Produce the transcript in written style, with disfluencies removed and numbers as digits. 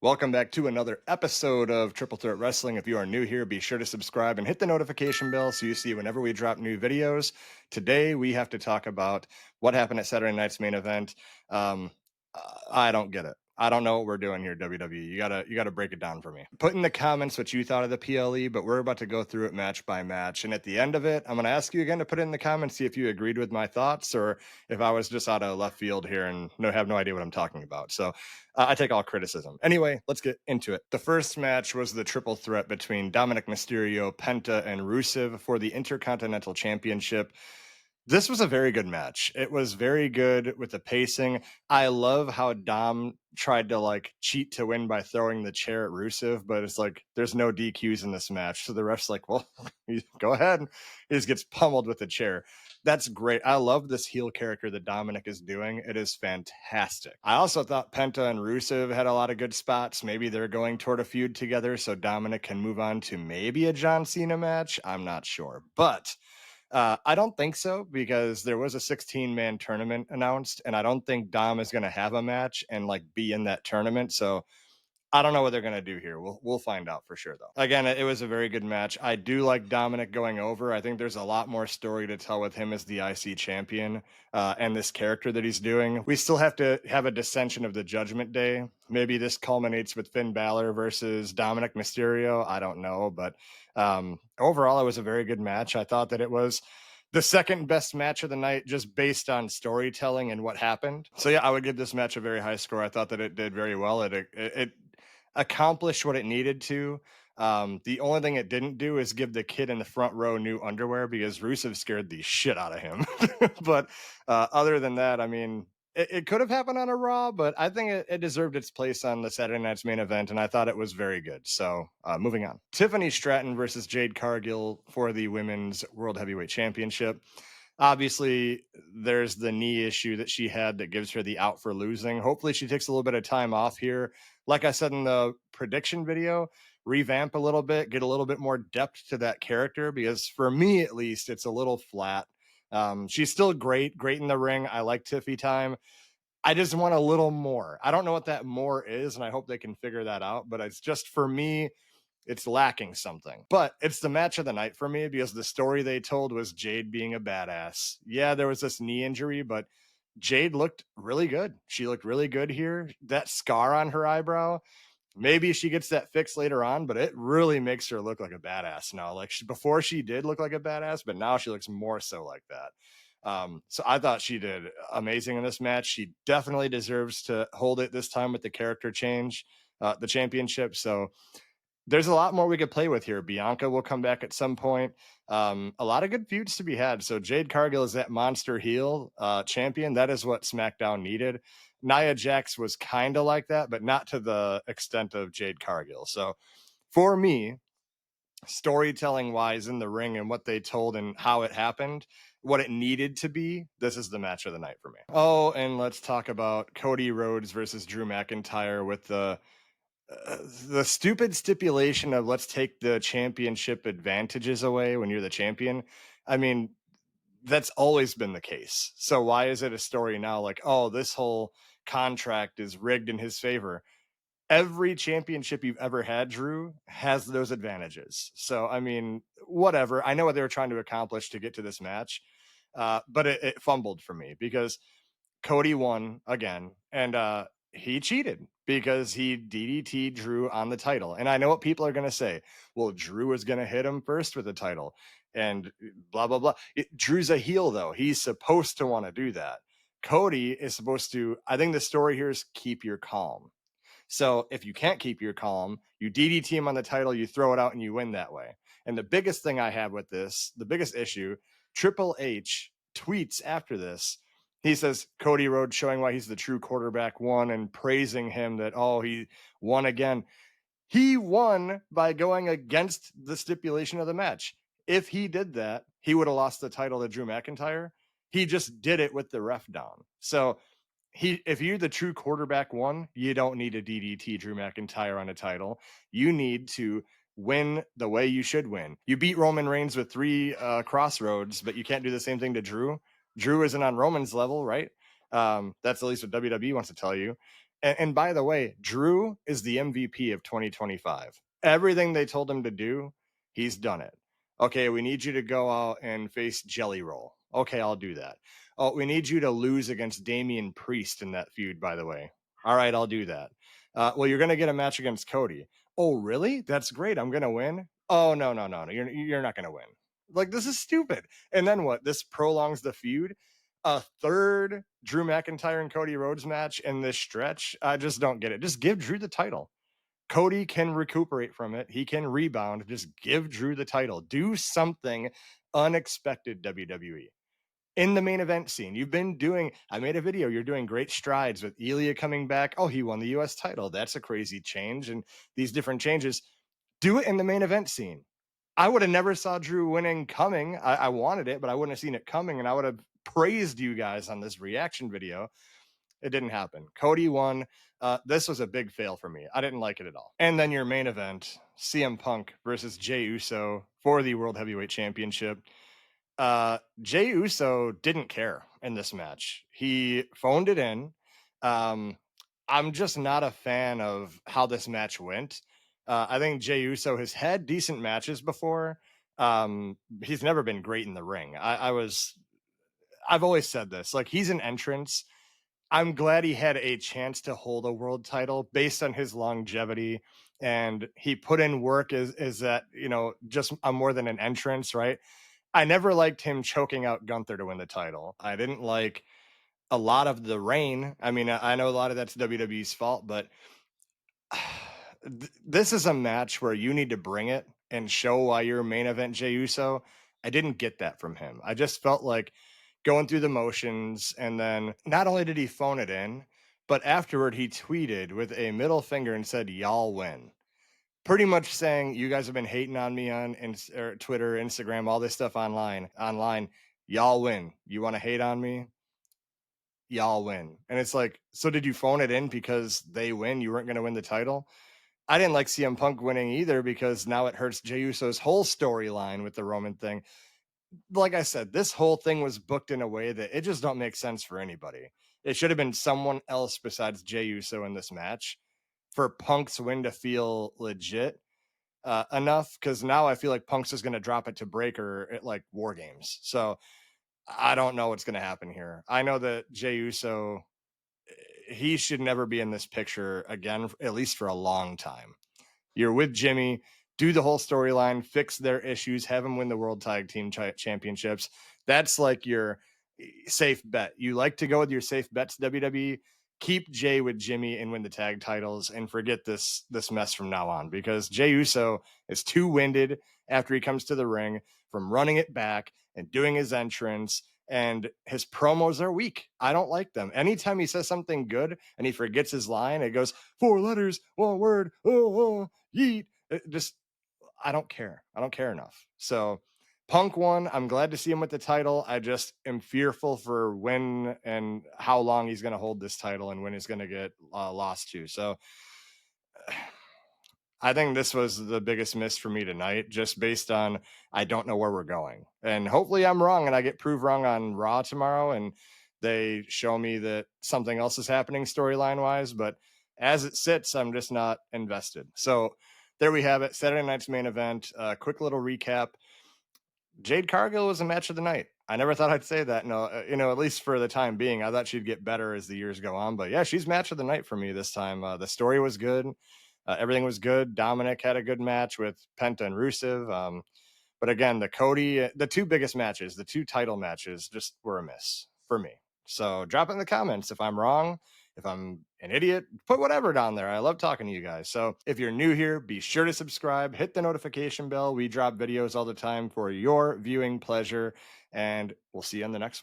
Welcome back to another episode of Triple Threat Wrestling. If you are new here, be sure to subscribe and hit the notification bell so you see whenever we drop new videos. Today, we have to talk about what happened at Saturday night's main event. I don't get it. I don't know what we're doing here, WWE. You gotta break it down for me. Put in the comments what you thought of the PLE, but we're about to go through it match by match. And at the end of it, I'm gonna ask you again to put it in the comments, see if you agreed with my thoughts or if I was just out of left field here and have no idea what I'm talking about. So I take all criticism. Anyway, let's get into it. The first match was the triple threat between Dominik Mysterio, Penta, and Rusev for the Intercontinental Championship. This was a very good match. It was very good with the pacing. I love how Dom tried to cheat to win by throwing the chair at Rusev, but it's like there's no DQs in this match. So the ref's like, well, go ahead. He just gets pummeled with the chair. That's great. I love this heel character that Dominik is doing. It is fantastic. I also thought Penta and Rusev had a lot of good spots. Maybe they're going toward a feud together so Dominik can move on to maybe a John Cena match. I'm not sure. But I don't think so because there was a 16-man tournament announced, and I don't think Dom is going to have a match and be in that tournament. So I don't know what they're going to do here. We'll find out for sure, though. Again, it was a very good match. I do like Dominik going over. I think there's a lot more story to tell with him as the IC champion and this character that he's doing. We still have to have a dissension of the Judgment Day. Maybe this culminates with Finn Balor versus Dominik Mysterio. I don't know, but overall, it was a very good match. I thought that it was the second best match of the night just based on storytelling and what happened. So yeah, I would give this match a very high score. I thought that it did very well. It accomplished what it needed to. The only thing it didn't do is give the kid in the front row new underwear because Rusev scared the shit out of him. But other than that, I mean, it could have happened on a Raw, but I think it deserved its place on the Saturday night's main event, and I thought it was very good. So moving on. Tiffany Stratton versus Jade Cargill for the Women's World Heavyweight Championship. Obviously, there's the knee issue that she had that gives her the out for losing. Hopefully, she takes a little bit of time off here. Like I said in the prediction video, revamp a little bit, get a little bit more depth to that character because for me, at least, it's a little flat. She's still great in the ring. I like Tiffy time. I just want a little more. I don't know what that more is, and I hope they can figure that out. But it's just for me, it's lacking something. But it's the match of the night for me because the story they told was Jade being a badass. Yeah, there was this knee injury, but Jade looked really good. She looked really good here. That scar on her eyebrow, maybe she gets that fixed later on, but it really makes her look like a badass now. Before she did look like a badass, but now she looks more so like that. So I thought she did amazing in this match. She definitely deserves to hold it this time with the character change, the championship. So there's a lot more we could play with here. Bianca will come back at some point. A lot of good feuds to be had. So Jade Cargill is that monster heel champion. That is what SmackDown needed. Nia Jax was kind of like that, but not to the extent of Jade Cargill. So for me, storytelling wise in the ring and what they told and how it happened, what it needed to be, this is the match of the night for me. Oh, and let's talk about Cody Rhodes versus Drew McIntyre with the stupid stipulation of let's take the championship advantages away when you're the champion. I mean, that's always been the case. So why is it a story now like, oh, this whole contract is rigged in his favor? Every championship you've ever had, Drew, has those advantages. So, I mean, whatever. I know what they were trying to accomplish to get to this match, but it fumbled for me because Cody won again, and he cheated because he DDT Drew on the title. And I know what people are going to say. Well, Drew is going to hit him first with the title and blah, blah, blah. Drew's a heel, though. He's supposed to want to do that. Cody is supposed to, I think the story here is keep your calm. So if you can't keep your calm, you DDT him on the title, you throw it out, and you win that way. And the biggest thing I have with this, the biggest issue, Triple H tweets after this. He says Cody Rhodes showing why he's the true quarterback won and praising him that, oh, he won again. He won by going against the stipulation of the match. If he did that, he would have lost the title to Drew McIntyre. He just did it with the ref down. So if you're the true quarterback one, you don't need a DDT Drew McIntyre on a title. You need to win the way you should win. You beat Roman Reigns with 3 crossroads, but you can't do the same thing to Drew. Drew isn't on Roman's level, right? That's at least what WWE wants to tell you. And by the way, Drew is the MVP of 2025. Everything they told him to do, he's done it. Okay, we need you to go out and face Jelly Roll. Okay, I'll do that. Oh, we need you to lose against Damian Priest in that feud, by the way. All right, I'll do that. Well, you're going to get a match against Cody. Oh, really? That's great. I'm going to win. Oh, no, no, no, no. You're not going to win. Like, this is stupid. And then what? This prolongs the feud. A third Drew McIntyre and Cody Rhodes match in this stretch. I just don't get it. Just give Drew the title. Cody can recuperate from it. He can rebound. Just give Drew the title. Do something unexpected, WWE. In the main event scene, you've been doing, I made a video, you're doing great strides with Ilya coming back. Oh, he won the US title. That's a crazy change. And these different changes, do it in the main event scene. I would have never saw Drew winning coming. I wanted it, but I wouldn't have seen it coming. And I would have praised you guys on this reaction video. It didn't happen. Cody won. This was a big fail for me. I didn't like it at all. And then your main event, CM Punk versus Jey Uso for the World Heavyweight Championship. Jey Uso didn't care in this match. He phoned it in. I'm just not a fan of how this match went. I think Jey Uso has had decent matches before. He's never been great in the ring. I've always said this. Like, he's an entrance. I'm glad he had a chance to hold a world title based on his longevity, and he put in work is that, just I'm more than an entrance, right? I never liked him choking out Gunther to win the title. I didn't like a lot of the reign. I mean, I know a lot of that's WWE's fault, but this is a match where you need to bring it and show why you're main event Jey Uso. I didn't get that from him. I just felt like going through the motions, and then not only did he phone it in, but afterward he tweeted with a middle finger and said, "Y'all win." Pretty much saying, you guys have been hating on me on Twitter, Instagram, all this stuff online. Y'all win. You want to hate on me? Y'all win. And it's like, so did you phone it in because they win? You weren't going to win the title? I didn't like CM Punk winning either, because now it hurts Jey Uso's whole storyline with the Roman thing. Like I said, this whole thing was booked in a way that it just don't make sense for anybody. It should have been someone else besides Jey Uso in this match for Punk's win to feel legit enough, because now I feel like Punk's is going to drop it to Breaker at like War Games. So I don't know what's going to happen here. I know that Jey Uso, he should never be in this picture again, at least for a long time. You're with Jimmy, do the whole storyline, fix their issues, have them win the World Tag Team Championships. That's like your safe bet. You like to go with your safe bets, WWE. Keep Jey with Jimmy and win the tag titles, and forget this mess from now on, because Jey Uso is too winded after he comes to the ring from running it back and doing his entrance, and his promos are weak. I don't like them. Anytime he says something good and he forgets his line, it goes 4 letters, 1 word, yeet. I don't care. I don't care enough. So Punk won. I'm glad to see him with the title. I just am fearful for when and how long he's going to hold this title and when he's going to get lost to. So I think this was the biggest miss for me tonight, just based on I don't know where we're going. And hopefully I'm wrong and I get proved wrong on Raw tomorrow and they show me that something else is happening storyline wise. But as it sits, I'm just not invested. So there we have it. Saturday night's main event. Quick little recap. Jade Cargill was a match of the night. I never thought I'd say that. No, at least for the time being, I thought she'd get better as the years go on. But yeah, she's match of the night for me this time. The story was good. Everything was good. Dominik had a good match with Penta and Rusev. But again, the 2 biggest matches, the 2 title matches, just were a miss for me. So drop it in the comments if I'm wrong. If I'm an idiot, put whatever down there. I love talking to you guys. So if you're new here, be sure to subscribe, hit the notification bell. We drop videos all the time for your viewing pleasure, and we'll see you on the next one.